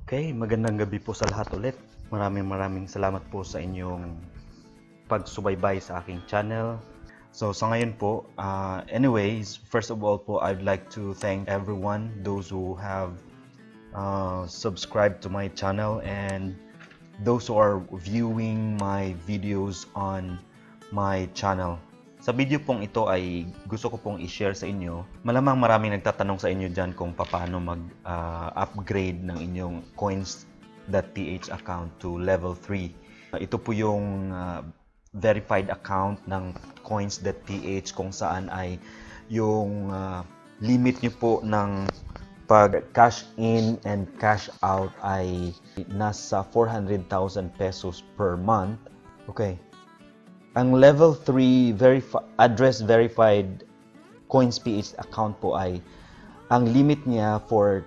Okay, magandang gabi po sa lahat ulit. Maraming salamat po sa inyong pagsubaybay sa aking channel. So sa ngayon po, anyways, first of all po, I'd like to thank everyone, those who have subscribed to my channel and those who are viewing my videos on my channel. Sa video pong ito ay gusto ko pong i-share sa inyo. Malamang maraming nagtatanong sa inyo dyan kung paano mag-upgrade ng inyong coins.ph account to level 3. Ito po yung verified account ng coins.ph kung saan ay yung limit nyo po ng pag cash in and cash out ay nasa 400,000 pesos per month. Okay. Ang level 3 address verified coins.ph account po ay ang limit niya for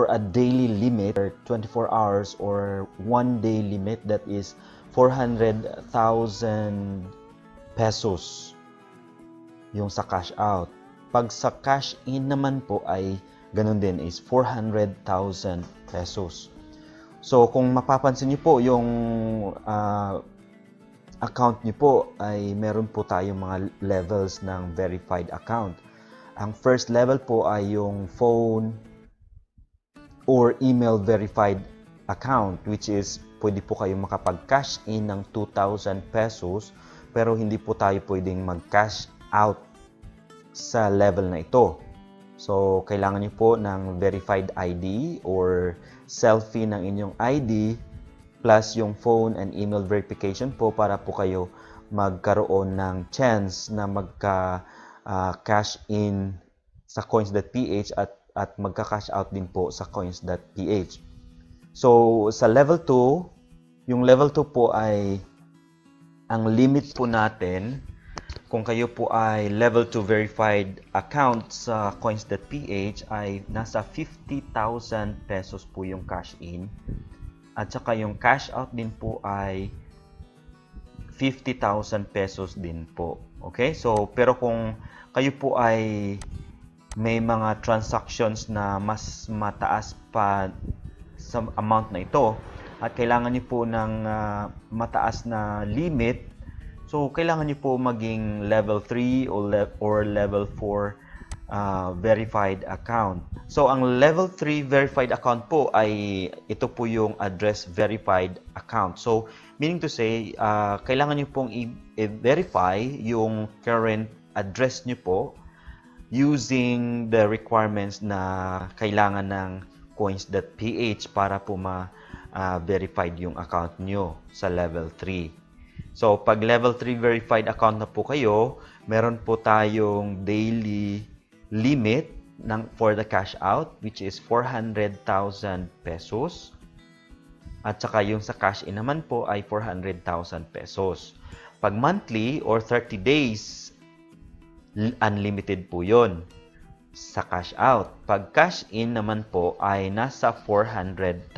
a daily limit or 24 hours or 1 day limit, that is 400,000 pesos yung sa cash out. Pag sa cash in naman po ay ganun din, is 400,000 pesos. So kung mapapansin niyo po yung account niyo po ay meron po tayong mga levels ng verified account. Ang first level po ay yung phone or email verified account, which is pwede po kayong makapag-cash in ng 2,000 pesos pero hindi po tayo pwedeng mag-cash out sa level na ito. So, kailangan niyo po ng verified ID or selfie ng inyong ID plus yung phone and email verification po para po kayo magkaroon ng chance na magka-cash in sa coins.ph at magka-cash out din po sa coins.ph. So, sa level 2, yung level 2 po ay ang limit po natin. Kung kayo po ay level 2 verified account sa coins.ph ay nasa 50,000 pesos po yung cash in. At saka yung cash out din po ay 50,000 pesos din po. Okay? So, pero kung kayo po ay may mga transactions na mas mataas pa sa amount na ito at kailangan niyo po ng mataas na limit, so kailangan niyo po maging level 3 or level 4 verified account. So ang level 3 verified account po ay ito po yung address verified account. So meaning to say, kailangan niyo pong i-verify yung current address niyo po using the requirements na kailangan ng coins.ph para po ma-verified yung account nyo sa level 3. So, pag level 3 verified account na po kayo, meron po tayong daily limit for the cash out, which is 400,000 pesos. At saka yung sa cash in naman po ay 400,000 pesos. Pag monthly or 30 days, unlimited po yun sa cash out. Pag cash in naman po ay nasa 400,000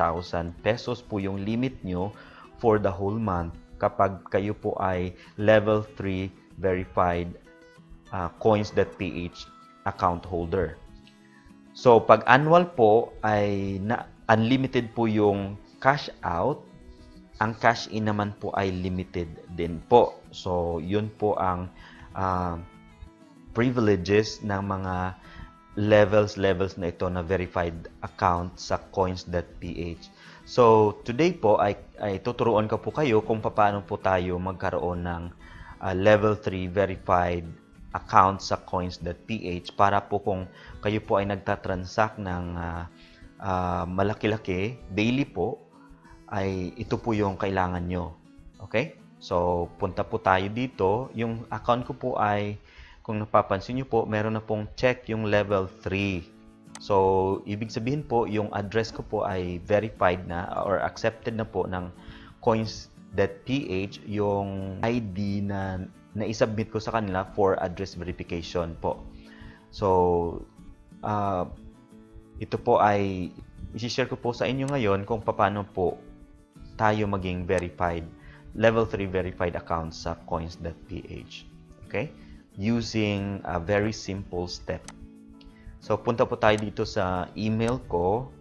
pesos po yung limit nyo for the whole month kapag kayo po ay level 3 verified coins.ph account holder. So pag annual po ay unlimited po yung cash out, ang cash in naman po ay limited din po. So yun po ang privileges ng mga levels na ito na verified account sa coins.ph. So, today po ay tuturuan ko po kayo kung paano po tayo magkaroon ng level 3 verified account sa coins.ph para po kung kayo po ay nagtatransact ng malaki-laki daily po, ay ito po yung kailangan nyo. Okay? So, punta po tayo dito. Yung account ko po ay, kung napapansin nyo po, meron na pong check yung level 3. So, ibig sabihin po, yung address ko po ay verified na or accepted na po ng coins.ph yung ID na naisubmit ko sa kanila for address verification po. So, ito po ay i-share ko po sa inyo ngayon kung paano po tayo maging verified, level 3 verified account sa coins.ph. Okay? Using a very simple step. So, punta po tayo dito sa email ko.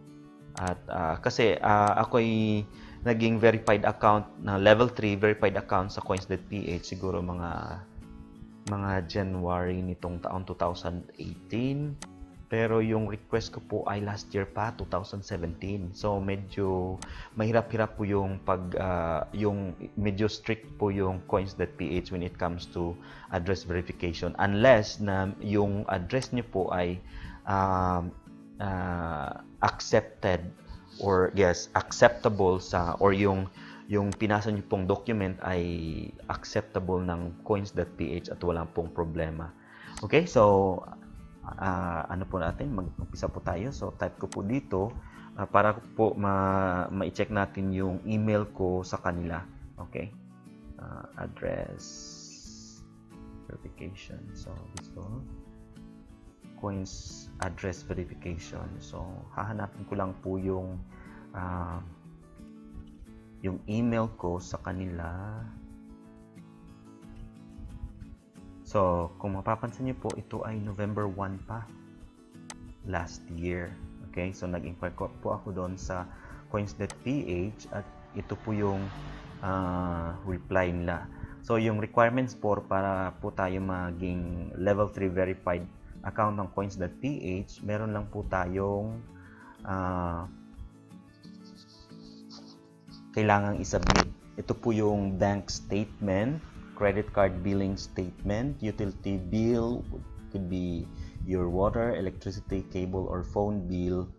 At kasi ako'y naging verified account na level 3 verified account sa coins.ph siguro mga January nitong taong 2018. Pero yung request ko po ay last year pa, 2017. So medyo mahirap-hirap po yung yung medyo strict po yung coins.ph when it comes to address verification unless na yung address niyo po ay accepted or yes, acceptable sa or yung pinasa niyo pong document ay acceptable ng coins.ph at walang pong problema. Okay, so ano po natin, mag-umpisa po tayo. So type ko po dito para po ma-check natin yung email ko sa kanila. Okay, address verification. So dito coins address verification. So hahanapin ko lang po yung email ko sa kanila. So, kung mapapansin niyo po, ito ay November 1 pa last year. Okay? So, nag-inquire po ako doon sa coins.ph at ito po yung reply nila. So, yung requirements para po tayo maging level 3 verified account ng coins.ph, meron lang po tayong kailangang isubmit. Ito po yung bank statement, credit card billing statement, utility bill, could be your water, electricity, cable, or phone bill,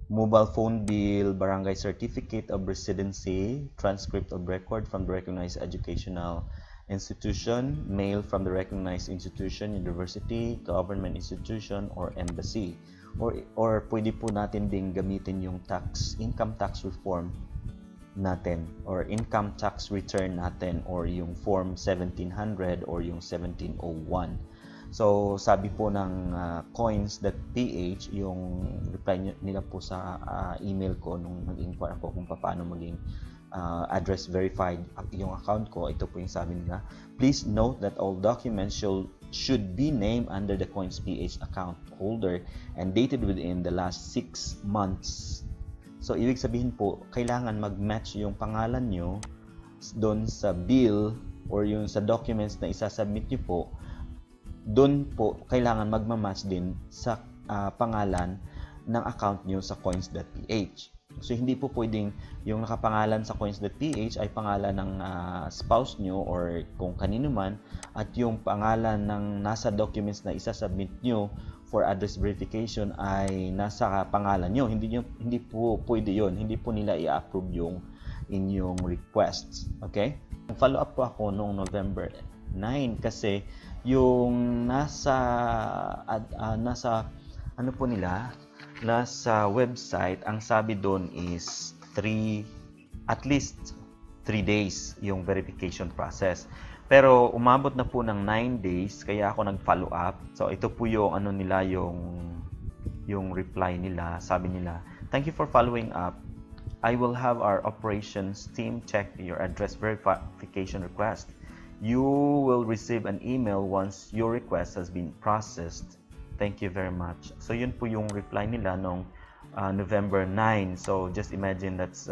mobile phone bill, barangay certificate of residency, transcript of record from the recognized educational institution, mail from the recognized institution, university, government institution, or embassy. Or pwede po natin ding gamitin yung income tax reform natin or income tax return natin or yung form 1700 or yung 1701. So sabi po ng coins.ph, yung reply nila po sa email ko nung nag-inquire ako kung paano maging address verified yung account ko, ito po yung sabi nila, please note that all documents should be named under the coins.ph account holder and dated within the last 6 months. So, ibig sabihin po, kailangan mag-match yung pangalan nyo doon sa bill or yung sa documents na isasubmit nyo po. Doon po, kailangan magmamatch din sa pangalan ng account nyo sa coins.ph. So, hindi po pwedeng yung nakapangalan sa coins.ph ay pangalan ng spouse nyo or kung kanino man at yung pangalan ng nasa documents na isasubmit nyo for address verification ay nasa pangalan nyo. Hindi po pwede yun. Hindi po nila i-approve yung inyong requests. Okay? Follow up po ako noong November 9 kasi yung nasa ano po nila, nasa website, ang sabi doon is at least 3 days yung verification process. Pero umabot na po ng 9 days kaya ako nag-follow up. So ito po yung ano nila, yung reply nila. Sabi nila, "Thank you for following up. I will have our operations team check your address verification request. You will receive an email once your request has been processed. Thank you very much." So yun po yung reply nila nung November 9. So just imagine that's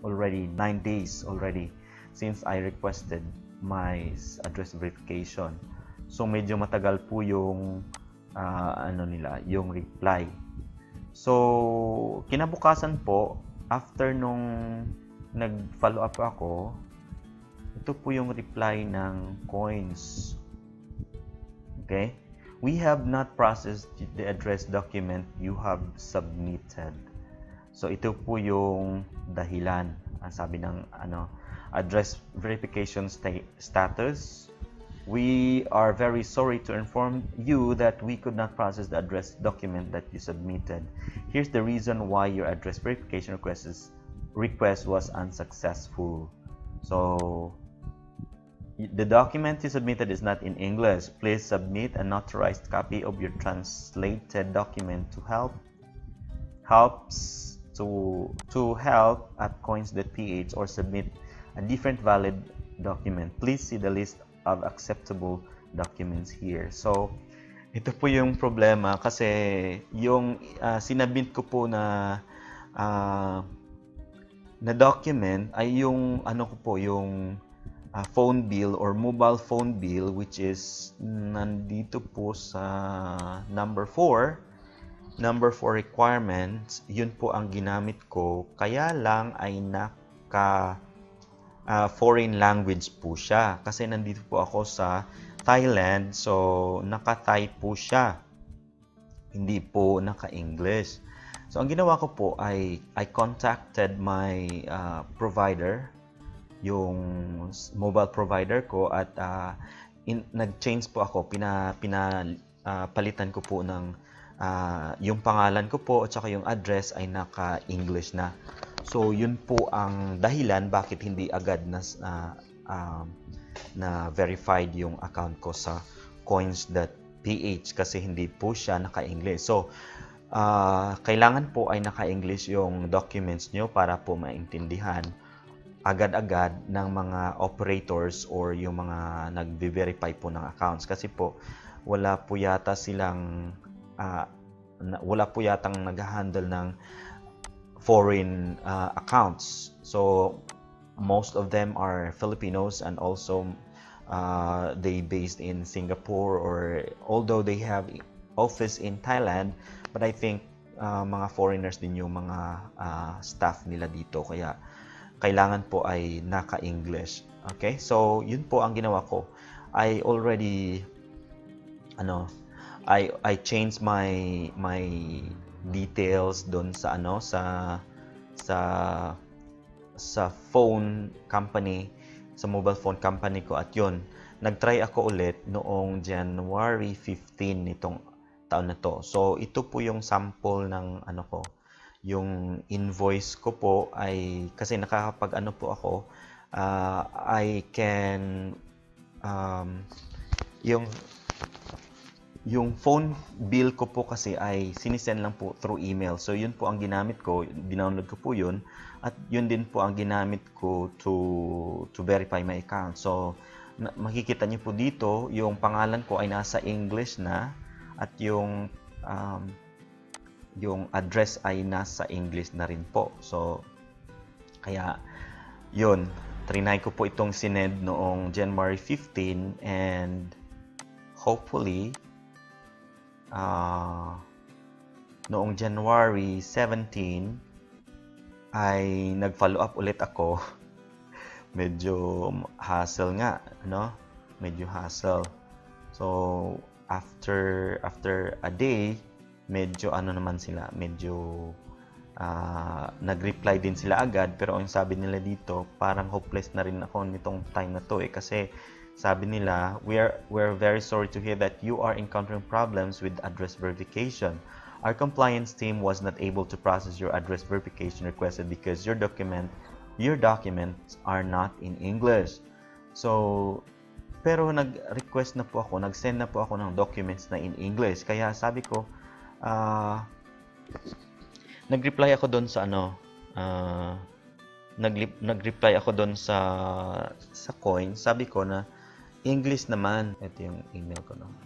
already 9 days already since I requested my address verification. So medyo matagal po yung ano nila, yung reply. So kinabukasan po, after nung nag-follow up ako, ito po yung reply ng coins. Okay? "We have not processed the address document you have submitted." So ito po yung dahilan. Ang sabi ng address verification status. "We are very sorry to inform you that we could not process the address document that you submitted. Here's the reason why your address verification request was unsuccessful. So, the document you submitted is not in English. Please submit a notarized copy of your translated document to help at coins.ph or submit a different valid document. Please see the list of acceptable documents here." So, ito po yung problema kasi yung sinabit ko po na na document ay yung ano ko po, yung phone bill or mobile phone bill, which is nandito po sa number 4. Number 4 requirements, yun po ang ginamit ko. Kaya lang ay foreign language po siya. Kasi nandito po ako sa Thailand, so naka-Thai po siya. Hindi po naka-English. So ang ginawa ko po ay I contacted my provider, yung mobile provider ko, at nag-change po ako, palitan ko po ng yung pangalan ko po at saka yung address ay naka-English na. So yun po ang dahilan bakit hindi agad na verified yung account ko sa coins.ph, kasi hindi po siya naka-English. So kailangan po ay naka-English yung documents nyo para po maintindihan agad-agad ng mga operators or yung mga nagbe-verify po ng accounts, kasi po wala po yatang nag-handle ng foreign accounts. So most of them are Filipinos, and also they based in Singapore, or although they have office in Thailand, but I think mga foreigners din yung mga staff nila dito, kaya kailangan po ay naka-English. Okay? So, yun po ang ginawa ko. I already I changed my details doon sa sa phone company, sa mobile phone company ko, at yun, nagtry ako ulit noong January 15 nitong taon na to. So, ito po yung sample ng ko. Yung invoice ko po ay, kasi nakakapag po ako, I can yung phone bill ko po kasi ay sinisend lang po through email. So yun po ang ginamit ko, dinownload ko po yun, at yun din po ang ginamit ko to verify my account. So makikita niyo po dito, yung pangalan ko ay nasa English na, at yung address ay nasa English na rin po. So kaya yun, trinay ko po itong sinend noong January 15, and hopefully noong January 17 ay nag-follow up ulit ako. Medyo hassle nga, medyo hassle. So after a day, medyo naman sila, medyo nag-reply din sila agad, pero ang sabi nila dito, parang hopeless na rin ako nitong time na to kasi sabi nila, we're very sorry to hear that you are encountering problems with address verification. Our compliance team was not able to process your address verification requested because your documents are not in English. So, pero nag-request na po ako, nag-send na po ako ng documents na in English. Kaya sabi ko, nag-reply ako doon sa nag-reply ako doon sa coin. Sabi ko na English naman. Ito yung email ko naman.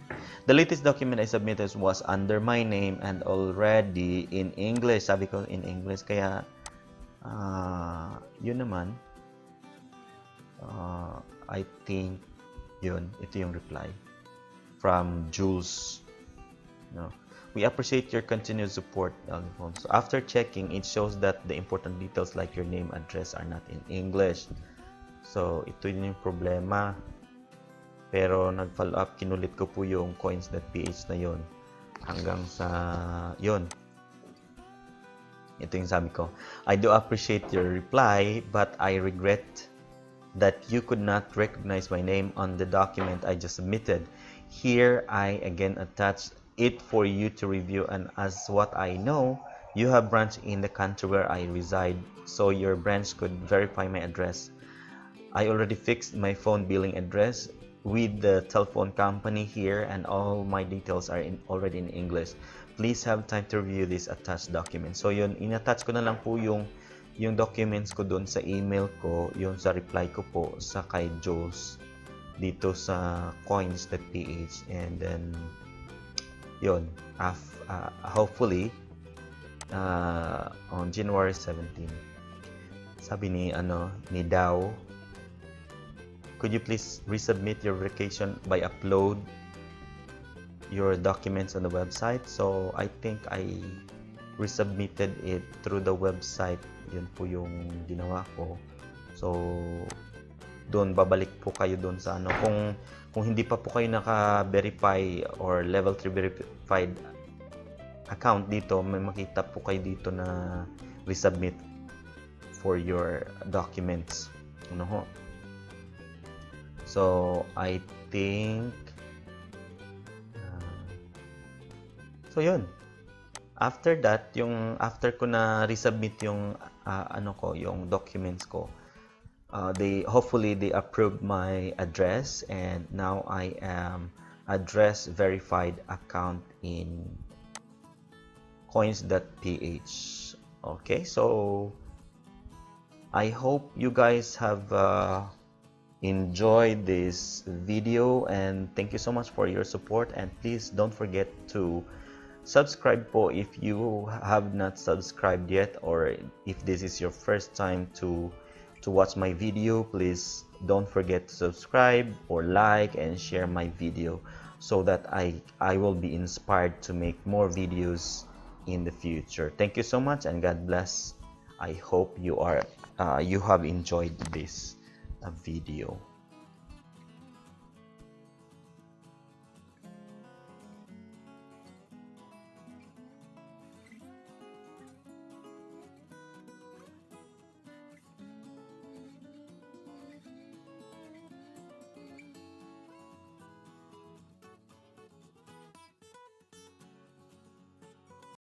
The latest document I submitted was under my name and already in English. Sabi ko in English. Kaya, yun naman. I think, yun. Ito yung reply. From Jules. No. We appreciate your continued support. So after checking, it shows that the important details like your name, address are not in English. So, ito yung problema. Pero nag-follow up, kinulit ko po yung coins.ph na yon hanggang sa yon. Ito yung sabi ko. I do appreciate your reply, but I regret that you could not recognize my name on the document I just submitted. Here, I again attached it for you to review, and as what I know, you have branch in the country where I reside, so your branch could verify my address. I already fixed my phone billing address with the telephone company here, and all my details are already in English. Please have time to review this attached document. So yun, in-attach ko na lang po yung documents ko doon sa email ko, yung sa reply ko po sa kay Jules dito sa coins.ph, and then yun, hopefully on January 17. Sabi ni Dao, could you please resubmit your verification by upload your documents on the website? So I think I resubmitted it through the website. Yun po yung ginawa ko. So doon babalik po kayo doon sa kung hindi pa po kayo naka-verify or level 3 verified account dito, may makita po kayo dito na resubmit for your documents. So I think so yun. After that, after ko na resubmit yung yung documents ko, hopefully they approved my address, and now I am address verified account in coins.ph. Okay, so I hope you guys have enjoyed this video, and thank you so much for your support, and please don't forget to subscribe po if you have not subscribed yet, or if this is your first time to watch my video. Please don't forget to subscribe or like and share my video so that I will be inspired to make more videos in the future. Thank you so much, and God bless. I hope you have enjoyed this video.